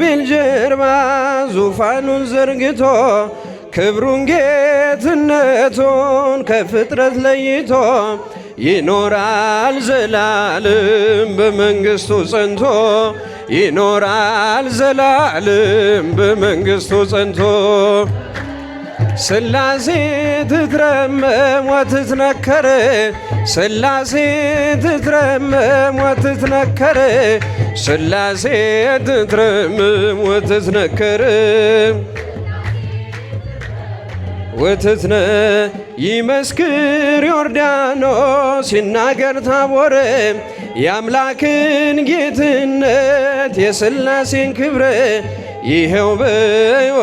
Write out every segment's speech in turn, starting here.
በኪሩቤል ጀርባ ዙፋኑን ዘርግቶ ክብሩን ጌትነቱን ከፍጥረት ለይቶ ይኖራል ዘላለም በመንግሥቱ ጸንቶ ይኖራል ዘላለም በመንግሥቱ ጸንቶ ሥላሴ ትትረመም ወትትነከር ሥላሴ ትትረመም ወትትነከር ሥላሴ ትትረመም ወትትነከር ወትትነ ይመስክር ዮርዳኖስ ይናገር ታቦር የአምላክን ጌትነት የሥላሴን ክብር ይኸው በዮርዳኖስ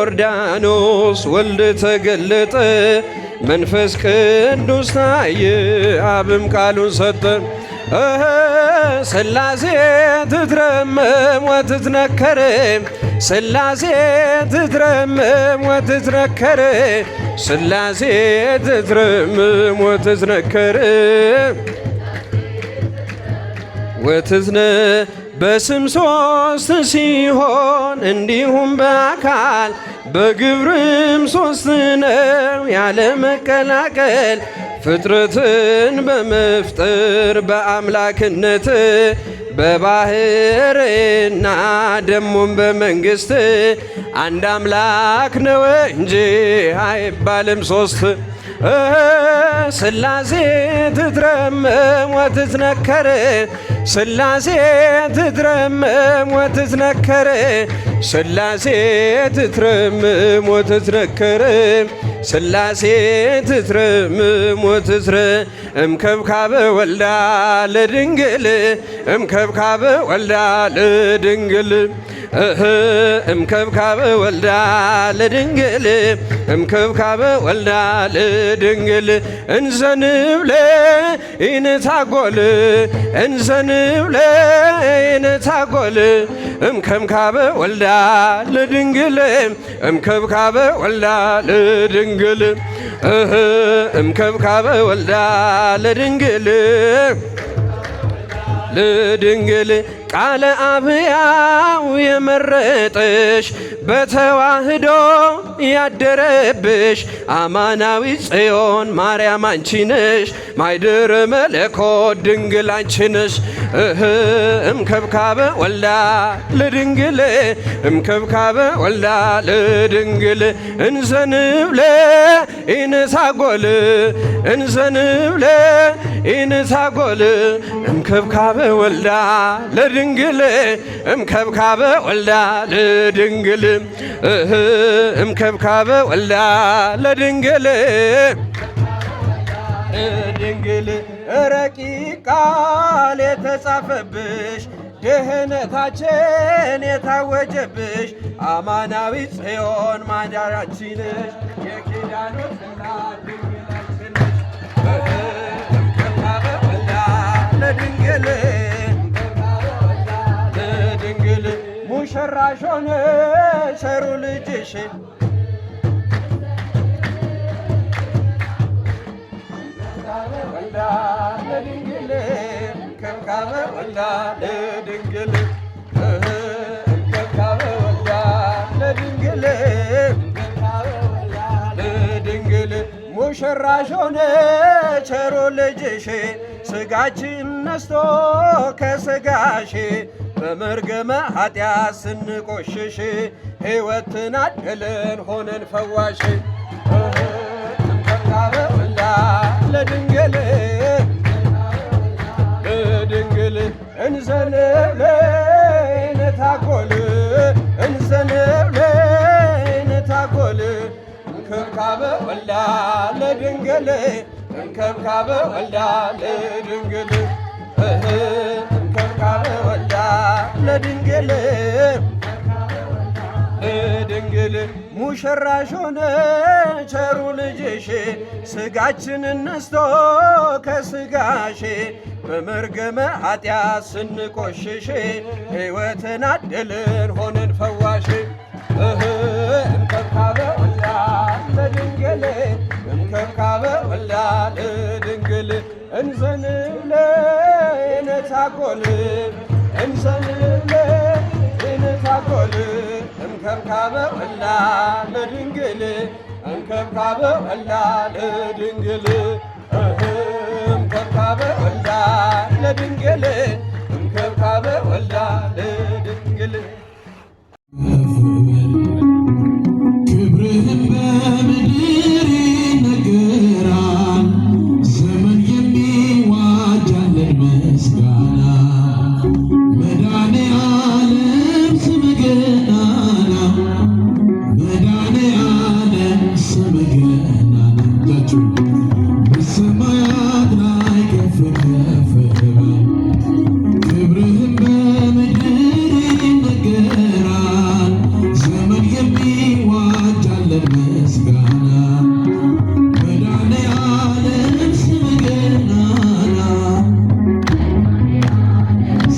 ወልድ ተገለጠ መንፈስ ቅዱስ ታየ አብም ቃሉን ሰጠ ሥላሴ ትትረመም ወትትነከር ሥላሴ ትትረመም ወትትነከር ሥላሴ ትትረመም ወትትነከር ወትትነ በስም ሦስት ሲሆን እንዲሁም በአካል በግብርም ሦስት ነው ያለ መቀላቀል ፍጥረትን በመፍጠር በአምላክነት በባህርና ደሞም በመንግሥት አንድ አምላክ ነው እንጂ አይባልም ሦስት ሥላሴ ትትረመም ወትትነከር ሥላሴ ትትረመም ወትትነከር ሥላሴ ትትረመም ወትትነከር ሥላሴ ትትረመም ወትትረ እምከብካበ ወልዳ ለድንግል እምከብካበ ወልዳ ለድንግል እምከብካበ ወልዳ ለድንግል እምከብካበ ወልዳ ለድንግል እንዘንብለ ኢንታጎል እንዘንብለ ኢንታጎል እምከብካበ ወልዳ ለድንግል እምከብካበ ወልዳ ለድንግል እምከብካበ ወልዳ ለድንግል ለድንግል ቃለ አብያው የመረጠሽ በተዋህዶ ያደረብሽ አማናዊት ጽዮን ማርያም አንቺ ነሽ ማይደረ መለኮት ድንግል አንቺ ነሽ እምከብካበ ወልዳ ለድንግል እምከብካበ ወልዳ ለድንግል እንዘንብለ ኢንታጎል እንዘንብለ ኢንታጎል እምከብካበ ወልዳ ለድንግል እምከብካበ ወልዳ ለድንግል እምከብካበ ወልዳ ለድንግል ድንግል ረቂቅ ቃል የተጻፈብሽ ድህነታችን የታወጀብሽ አማናዊት ጽዮን ማዳራችን ነሽ የኪዳኑ ጽላት ድንግላችን ነሽ እምከብካበ ወልዳ ለድንግል ለድንግል ሙሽራሽ ሆነ ቸሩ ልጅሽ ወልዳ ለድንግል እምከብካበ ወልዳ ለድንግል እምከብካበ ወልዳ ለድንግል ለድንግል ሙሽራሽ ሆነ ቸሩ ልጅሽ ስጋችን ነስቶ ከስጋሽ በመርገመ ኃጢአት ስንቆሽሽ ሕይወትን አደለን ሆነን ፈዋሽ እምከብካበ ወልዳ ለድንግል ለድንግል እንዘንብለ ኢንታጎል እንዘንብለ ኢንታጎል እምከብካበ ወልዳ ለድንግል እምከብካበ ወልዳ ለድንግል እምከብካበ ወልዳ ለድንግል ለድንግል ሙሽራሽ ሆነ ቸሩ ልጅሽ ስጋችንን ነስቶ ከስጋሽ በመርገመ ኃጢአት ስንቆሽሽ ሕይወትን አደልን ሆነን ፈዋሽ እምከብካበ ወልዳ ለድንግል እምከብካበ ወልዳ ለድንግል እንዘንብለ ኢንታጎል እንዘንብለ ኢንታጎል ሻጎል እምከብካበ ወላ ለድንግል እምከብካበ ወላ ለድንግል እምከብካበ ወላ ለድንግል እምከብካበ ወላ ለድንግል ክብርህን በምድር ይነገራል ዘመን የሚዋጃለን ምስጋና መድኃኔዓለም ስምህ ገናና መድኃኔዓለም ስምህ ገናና እጃችሁ በሰማያት ላይ ከፍ ከፍ በል ክብርህን በምድር ይነገራል ዘመን የሚዋጃለን ምስጋና መድኃኔዓለም ስምህ ገናና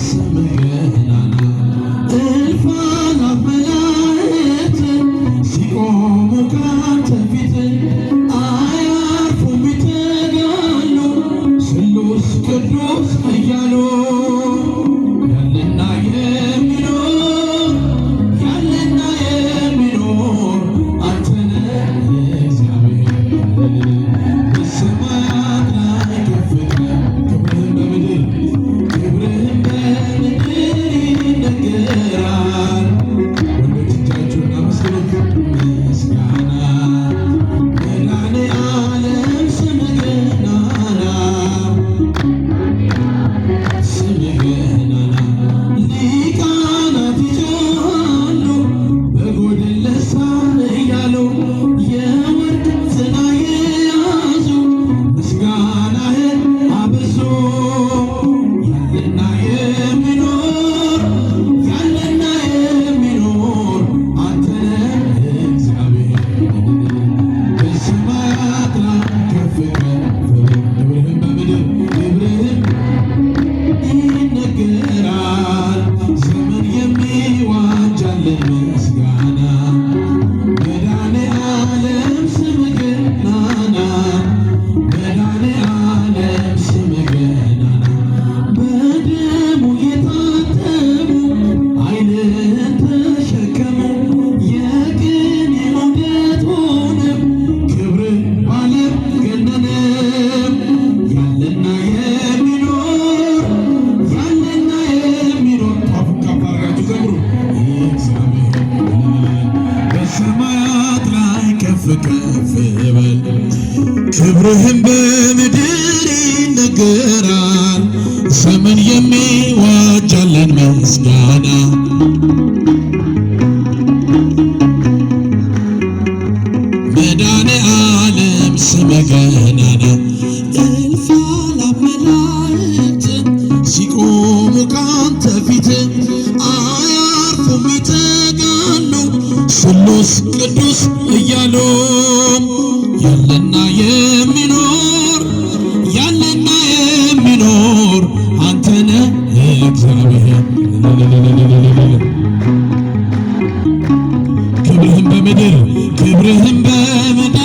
ስምህ ገናና እልፍ አእላፍ መላእክት ሲቆሙ ካንተ ፊት አያርፉም ይተጋሉ ስሉስ ቅዱስ እያሉ ያለና የሚኖር ያለና የሚኖር አንተ ነህ እግዚአብሔር በሰማያት ላይ ከፍ ክብርህን በምድር ይነገራል። ወንዶች እጃችሁን አመስግኑ። ምስጋና መድኃኔዓለም ስምህ ገናና ስምህ ገናና ሊቃናት ይጮኻሉ በጎድን ልሳን እያሉ የወርቅ ጽና የያዙ ምስጋናህን አበዙ ያለና የሚኖር ያለና የሚኖር አንተ ነህ እግዚአብሔር በሰማያት ላይ ከፍ ከፍ ክብርህን በምድር ክብርህን ይነገራል ዘመን የሚዋጃለን ምስጋና መድኃኔዓለም ስምህ ገናና መድኃኔዓለም ስምህ ገናና በደሙ የታተሙ ኃይልህን ተሸከሙ የቅኔ ዑደት ሆነ ክብርህ ባለም ገነነም ያለና የሚኖር ያለና የሚኖር ጣፉን ከፍ አድርጋችሁ ዘምሩ እግዚአብሔር በሰማያት ላይ ከፍ ከፍ በል ክብርህን በምድር ይነገራል ዘመን የሚዋጃለን ምስጋና መድኃኔዓለም ስምህ ገናና እልፍ አእላፍ መላእክት ሲቆሙ ካንተ ፊት አያርፉም ይተጋሉ ስሉስ ቅዱስ እያሉ ያለና የሚኖር ያለና የሚኖር አንተ ነህ እግዚአብሔር ክብርህን በምድር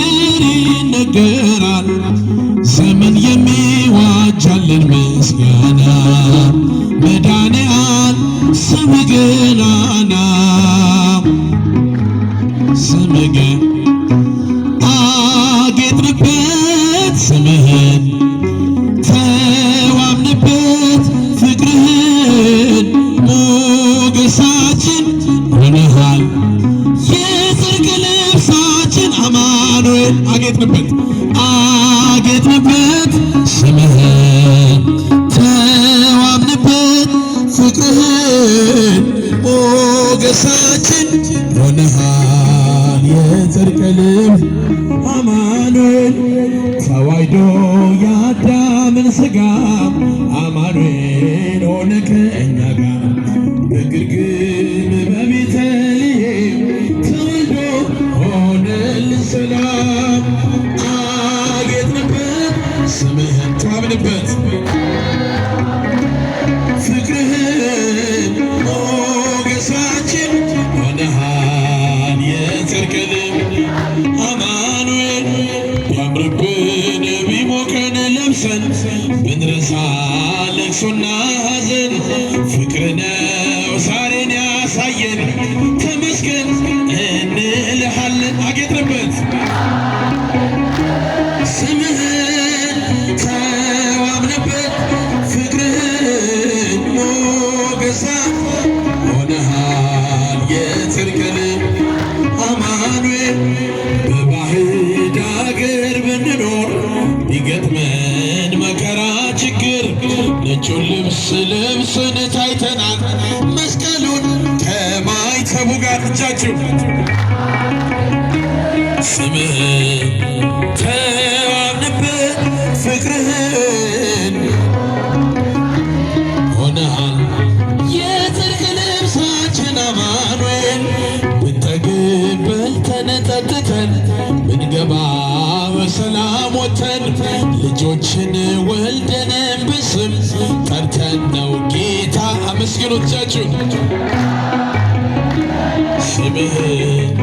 ይነገራል ዘመን የሚዋጃለን ምስጋና መድኃኔዓለም ስምህ ገናና ስምህ አጌጥንበት ስምህን ተዋብንበት ፍቅርህን ሞገሳችን ሆነሃል የጽድቅ ልብሳችን አማኑኤል አጌጥንበት ስምህን ተዋብንበት ፍቅርህን ሞገሳችን ሆነሃል የጽድቅ ልብስ አማኑኤል ተዋሕዶ የአዳምን ሥጋ አማኑኤል ሆነ ከእኛ ጋር በግርግም በቤተልሔም ተወልዶ ሆነልን ሰላም አጌጥንበት ስምህን ተዋብንበት ፍቅርህን ሞገሳችን ሆነሃል የጽድቅ ልብስ አማኑኤል ቢያምርብን ቢሞቀን ለብሰን ብንረሳ ለቅሶና ሐዘን ፍቅርነ ተመስገን እንልሃለን። አጌጥንበት ስምህን ተዋብንበት ፍቅርህን ሞገሳ ሆነሃል የጽድቅን አማኑኤል። በባዕድ አገር ብንኖር ቢገጥመን መከራ ችግር ነጩን ልብስ ለብሰን ታይተናል መስቀሉን ከማይተቡ ጋር እጃችሁ ስምህን ተዋብንበት ፍቅርህን ሆነሃል የጽድቅ ልብሳችን አማኑኤል። ብንጠግብ በልተን ጠጥተን ብንገባ በሰላም ወጥተን ልጆችን ወልደንም በስም ጠርተን ነው ጌታ አመስግኖቻችሁ ስምህን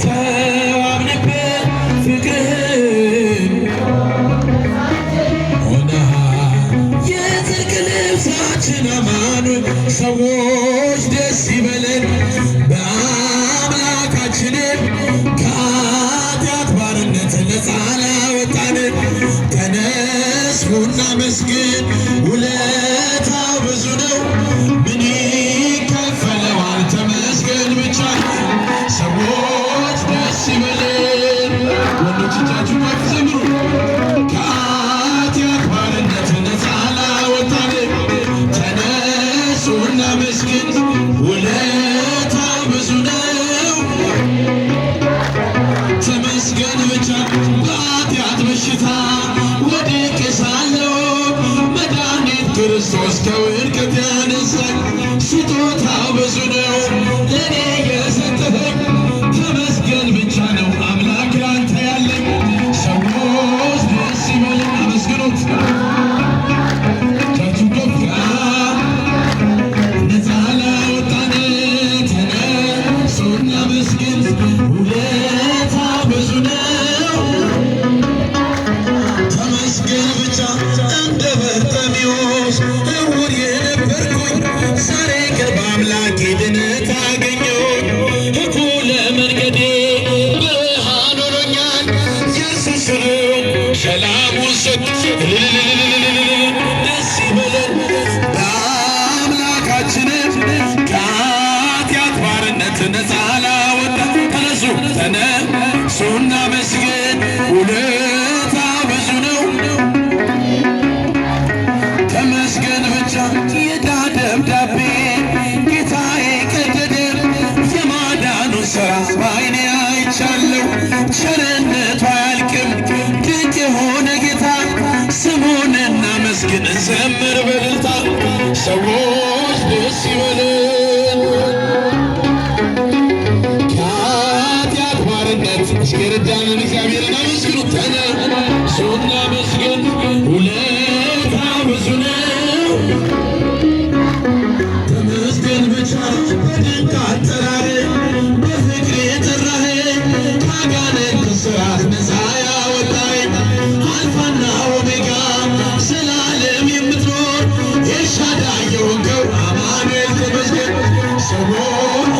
ተዋብንበት ፍቅርህን ሆነሃል የጽድቅ ልብሳችን አማኑኤል። ሰዎች ደስ ይበለን በአምላካችንም ከኃጢአት ባርነት ነፃ ላወጣንን። ተነስ እናመስግን ውለታው ብዙ ነው ምን ይከፈለዋል ተመስገን ብቻ። ሰዎች ደስ ይበለን ወንዶች እጃችሁ ከፍ ዘምሩ ከኃጢአት ባርነት ነፃ ላወጣንን። ተነሱ እናመስግን ውለታው ብዙ ነው ተመስገን ብቻ። በኃጢአት በሽታ ወድቄ ሳለሁ መድኃኒት ክርስቶስ ከውድቀት ያነሳኝ። ስጦታው ብዙ ነው ለእኔ የሰጠኸኝ ተመስገን ብቻ ነው አምላክ ላንተ ያለኝ። ሰዎች ደስ ይበለን አመስግኑት እጃችሁ ከፍ ነፃ ላወጣን ተነሱ እናመስግን ውለታ ብዙ ነው ተመስገን ብቻ። እንደ በርጤሜዎስ ዕውር የነበርኩኝ ዛሬ ግን በአምላኬ ድነት አገኘሁኝ። እኩለ መንገዴ ብርሃን ሆኖኛል ኢየሱስ ሰላሙን ሰጥ ደስ ይበለን በአምላካችንም ከኃጢአት ባርነት ነፃ ላወጣ። ተነሱ እናመስግን ውለታ ብዙ ነው ተመስገን ብቻ። የዕዳ ደብዳቤ ጌታዬ ቀደደ የማዳኑን ሥራ በዓይኔ አይቻለሁ። ቸርነቱ አያልቅም ድንቅ የሆነ ጌታ ስሙን እናመስግን እንዘምር በእልልታ። ሰዎች ደስ ይበለን ከኃጢአት ባርነት እስኪረዳንን እግዚአብሔርን አመስግኑ። ተነሱ እናመስግን ውለታ ብዙ ነው ተመስገን ብቻ። በድንቅ አጠራር በፍቅር የጠራኸኝ ከአጋንንት ሥርዓት ነፃ ያወጣኸኝ አልፋና ኦሜጋ ዘላለም የምትኖር ኤልሻዳይ የሆንከው አማኑኤል ተመስገን። ሰዎች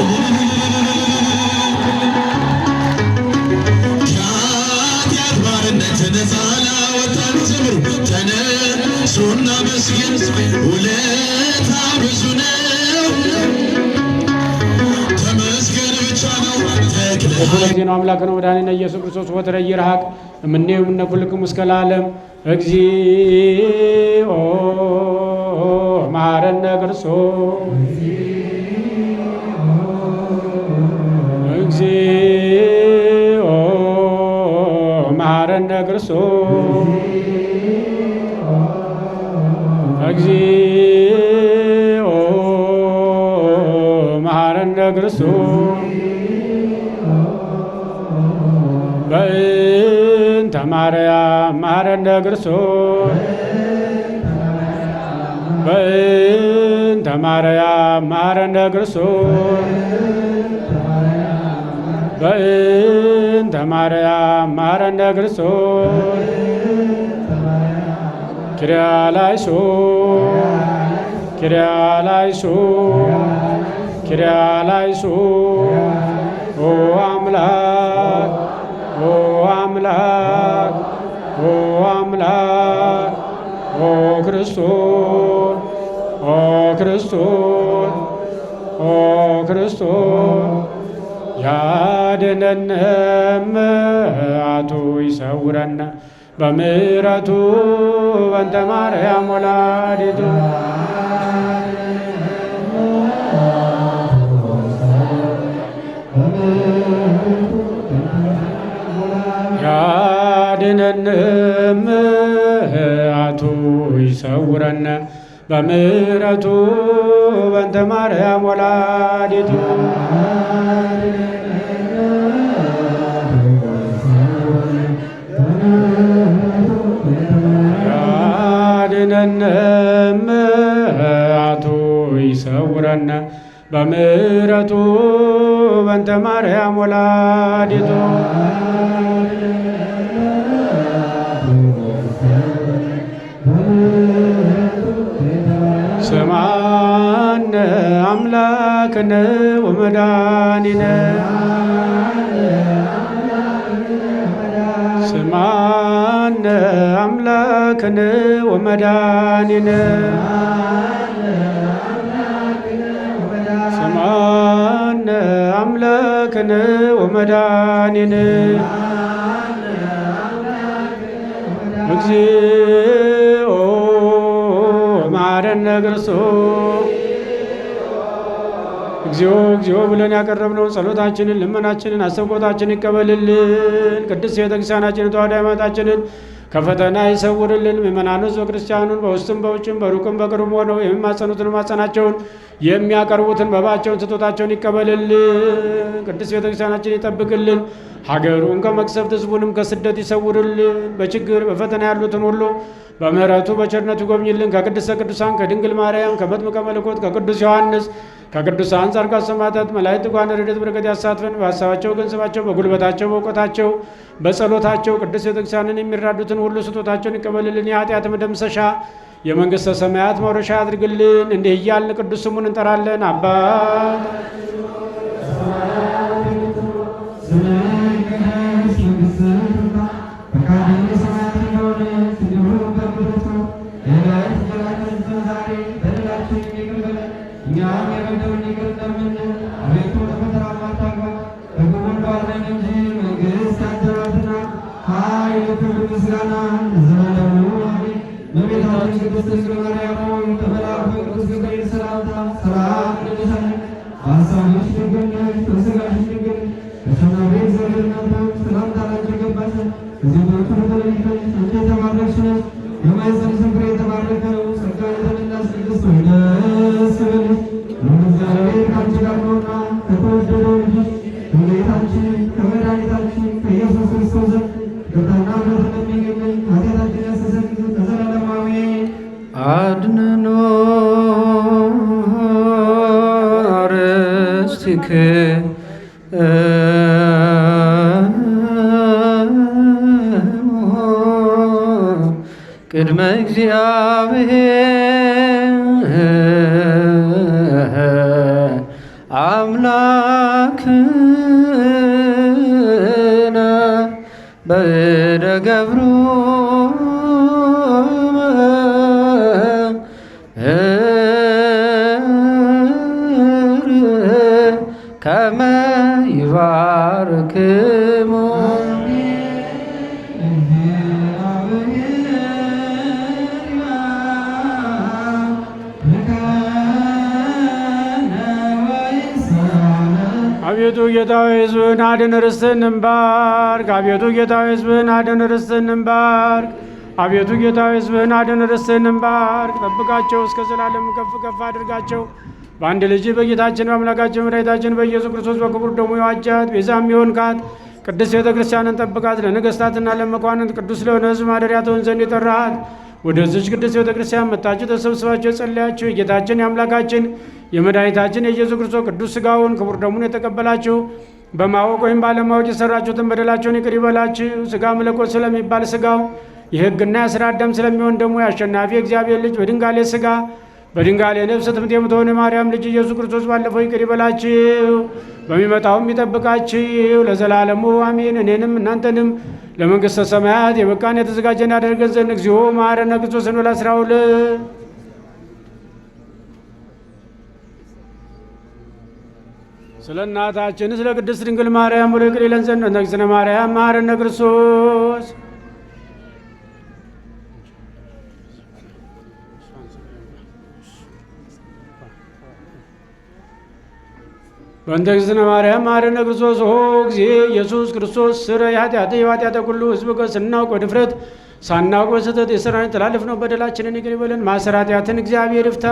ከኃጢአት ባርነት ነፃ ላወጣን ዘምሩ ተነሱ እናመስግን ውለታ ብዙ ነው ተመስገን ብቻ ነው። ዜና አምላክ ነው መድኃኒነ ኢየሱስ ክርስቶስ ወትረ ይርሐቅ እምኔው እምነ ኩልክሙ እስከ ለዓለም እግዚኦ መሐረነ ክርስቶስ እግዚኦ መሐረነ ክርስቶስ እግዚኦ መሐረነ ክርስቶስ በእንተ ማርያም መሐረነ ክርስቶስ በእንተ ማርያም መሐረነ ክርስቶስ በእንተ ማርያም መሐረነ ክርስቶስ ኪርያላይሶን ኪርያላይሶን ኪርያላይሶን ኦ አምላክ ኦ አምላክ ኦ አምላክ ኦ ክርስቶስ ኦ ክርስቶስ ኦ ክርስቶስ ያድነን መዓቱ ይሰውረን በምሕረቱ በእንተ ማርያም ወላዲቱ ያድነን መዓቱ ይሰውረን በምሕረቱ በእንተ ማርያም ወላዲቱ ያድነን መዓቱ ይሰውረን በምሕረቱ በእንተ ማርያም ወላዲቱ ስማነ አምላክነ ወመድኃኒነ ስማነ አምላክነ ወመድኃኒነ ስማነ አምላክነ ወመድኃኒነ እግዚኦ መሐረነ ክርስቶስ እግዚኦ እግዚኦ ብለን ያቀረብነውን ጸሎታችንን ልመናችንን አሰብቆታችንን ይቀበልልን። ቅድስት ቤተክርስቲያናችንን ተዋሕዶ ሃይማኖታችንን ከፈተና ይሰውርልን። ምእመናኑ ሕዝበ ክርስቲያኑን በውስጥም በውጭም በሩቅም በቅርብም ሆነው የሚማጸኑትን ማጸናቸውን የሚያቀርቡትን መባቸውን ስጦታቸውን ይቀበልልን። ቅድስት ቤተክርስቲያናችን ይጠብቅልን። ሀገሩን ከመቅሰፍት ሕዝቡንም ከስደት ይሰውርልን። በችግር በፈተና ያሉትን ሁሉ በምሕረቱ በቸርነቱ ይጎብኝልን። ከቅድስተ ቅዱሳን ከድንግል ማርያም ከመጥምቀ መለኮት ከቅዱስ ዮሐንስ ከቅዱሳን ጻድቃን ሰማዕታት መላእክት ጓነ ረድኤት በረከት ያሳትፈን። በሀሳባቸው ገንዘባቸው በጉልበታቸው በእውቀታቸው በጸሎታቸው ቅድስት ቤተክርስቲያንን የሚራዱትን ሁሉ ስጦታቸውን ይቀበልልን። የኃጢአት መደምሰሻ የመንግሥተ ሰማያት መውረሻ ያድርግልን። እንዲህ እያልን ቅዱስ ስሙን እንጠራለን። አባት አድነኖ አርስትከ ቅድመ እግዚአብሔር አምላክነ በእደ ገብሩ ከመ ይባርክሙ አቤቱ ጌታዊ ሕዝብህን አድን ርስትህንም ባርክ። አቤቱ ጌታዊ ሕዝብህን አድን ርስትህንም ባርክ። አቤቱ ጌታዊ ሕዝብህን አድን ርስትህንም ባርክ። ጠብቃቸው፣ እስከ ዘላለም ከፍ ከፍ አድርጋቸው። በአንድ ልጅ በጌታችን በአምላካችን መድኃኒታችን በኢየሱስ ክርስቶስ በክቡር ደሙ የዋጃት ቤዛም የሆንካት ቅድስት ቤተ ክርስቲያንን ጠብቃት። ለነገሥታትና ለመኳንንት ቅዱስ ለሆነ ሕዝብ ማደሪያ ትሆን ዘንድ የጠራሃት ወደዚች ቅድስት ቤተ ክርስቲያን መጥታችሁ ተሰብስባችሁ የጸለያችሁ የጌታችን የአምላካችን የመድኃኒታችን የኢየሱስ ክርስቶስ ቅዱስ ሥጋውን ክቡር ደሙን የተቀበላችሁ በማወቅ ወይም ባለማወቅ የሰራችሁትን በደላቸውን ይቅር ይበላችሁ። ሥጋ መለኮት ስለሚባል ሥጋው የሕግና የሥርዓት ደም ስለሚሆን ደግሞ የአሸናፊ እግዚአብሔር ልጅ በድንጋሌ ሥጋ በድንጋሌ ነፍስ ትምት የምትሆን የማርያም ልጅ ኢየሱስ ክርስቶስ ባለፈው ይቅር ይበላችሁ፣ በሚመጣውም ይጠብቃችሁ ለዘላለሙ አሜን። እኔንም እናንተንም ለመንግሥተ ሰማያት የበቃን የተዘጋጀን ያደርገን ዘንድ እግዚኦ መሐረነ ክርስቶስ እንበል 12 ስለ እናታችን ስለ ቅድስት ድንግል ማርያም ብሎ ይቅር ይለን ዘንድ እግዝእትነ ማርያም መሐረነ ክርስቶስ በእንተ እግዝእትነ ማርያም መሐረነ ክርስቶስ ሆ እግዚእ ኢየሱስ ክርስቶስ ስረይ ኃጢአቴ ወኃጢአተ ኩሉ ሕዝብ ስናውቅ በድፍረት ሳናውቅ በስህተት የሠራነውን የተላለፍነውን በደላችንን ይቅር ይበለን። ማሰረ ኃጢአትን እግዚአብሔር ይፍታ።